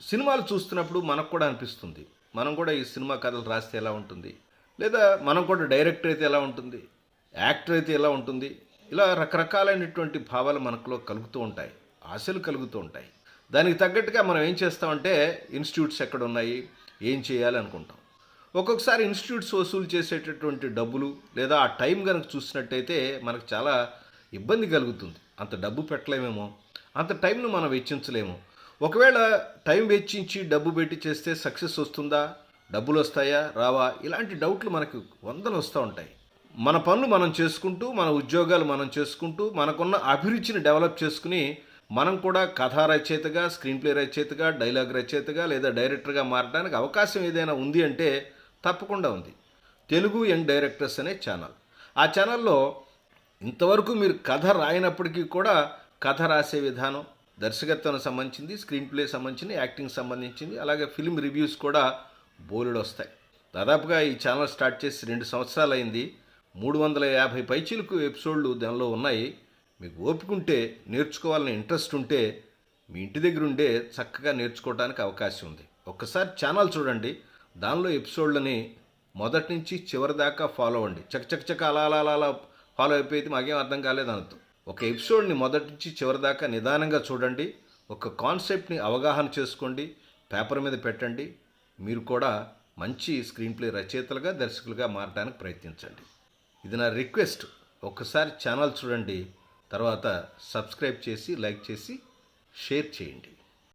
సినిమాలు చూస్తున్నప్పుడు మనకు కూడా అనిపిస్తుంది, మనం కూడా ఈ సినిమా కథలు రాస్తే ఎలా ఉంటుంది, లేదా మనం కూడా డైరెక్టర్ అయితే ఎలా ఉంటుంది, యాక్టర్ అయితే ఎలా ఉంటుంది, ఇలా రకరకాలైనటువంటి భావాలు మనకులో కలుగుతూ ఉంటాయి, ఆశలు కలుగుతూ ఉంటాయి. దానికి తగ్గట్టుగా మనం ఏం చేస్తామంటే ఇన్స్టిట్యూట్స్ ఎక్కడ ఉన్నాయి, ఏం చేయాలి అనుకుంటాం. ఒక్కొక్కసారి ఇన్స్టిట్యూట్స్ వసూలు చేసేటటువంటి డబ్బులు లేదా ఆ టైం కనుక చూసినట్టయితే మనకు చాలా ఇబ్బంది కలుగుతుంది. అంత డబ్బు పెట్టలేమేమో, అంత టైంను మనం వెచ్చించలేము. ఒకవేళ టైం వెచ్చించి డబ్బు పెట్టి చేస్తే సక్సెస్ వస్తుందా, డబ్బులు వస్తాయా రావా, ఇలాంటి డౌట్లు మనకు వందలు వస్తూ ఉంటాయి. మన పనులు మనం చేసుకుంటూ, మన ఉద్యోగాలు మనం చేసుకుంటూ, మనకున్న అభిరుచిని డెవలప్ చేసుకుని మనం కూడా కథా రచయితగా, స్క్రీన్ ప్లే రచయితగా, డైలాగ్ రచయితగా లేదా డైరెక్టర్గా మారడానికి అవకాశం ఏదైనా ఉంది అంటే తప్పకుండా ఉంది. తెలుగు యంగ్ డైరెక్టర్స్ అనే ఛానల్. ఆ ఛానల్లో ఇంతవరకు మీరు కథ రాయినప్పటికీ కూడా కథ రాసే విధానం, దర్శకత్వానికి సంబంధించింది, స్క్రీన్ ప్లే సంబంధించింది, యాక్టింగ్ సంబంధించింది, అలాగే ఫిల్మ్ రివ్యూస్ కూడా బోలెడు వస్తాయి. దాదాపుగా ఈ ఛానల్ స్టార్ట్ చేసి 2 సంవత్సరాలు అయింది. 350 పైచీలకు ఎపిసోడ్లు దానిలో ఉన్నాయి. మీకు ఓపిక ఉంటే, నేర్చుకోవాలని ఇంట్రెస్ట్ ఉంటే మీ ఇంటి దగ్గర ఉండే చక్కగా నేర్చుకోవడానికి అవకాశం ఉంది. ఒక్కసారి ఛానల్ చూడండి, దానిలో ఎపిసోడ్లని మొదటి నుంచి చివరి దాకా ఫాలో అవ్వండి. చక అలా అలా అలా అలా ఫాలో అయిపోయి మాకేం అర్థం కాలేదు అనొద్దు. ఒక ఎపిసోడ్ని మొదటి నుంచి చివరి దాకా నిదానంగా చూడండి, ఒక కాన్సెప్ట్ని అవగాహన చేసుకోండి, పేపర్ మీద పెట్టండి. మీరు కూడా మంచి స్క్రీన్ ప్లే రచయితలుగా, దర్శకులుగా మారడానికి ప్రయత్నించండి. ఇది నా రిక్వెస్ట్. ఒక్కసారి ఛానల్ చూడండి, తర్వాత సబ్స్క్రైబ్ చేసి, లైక్ చేసి, షేర్ చేయండి.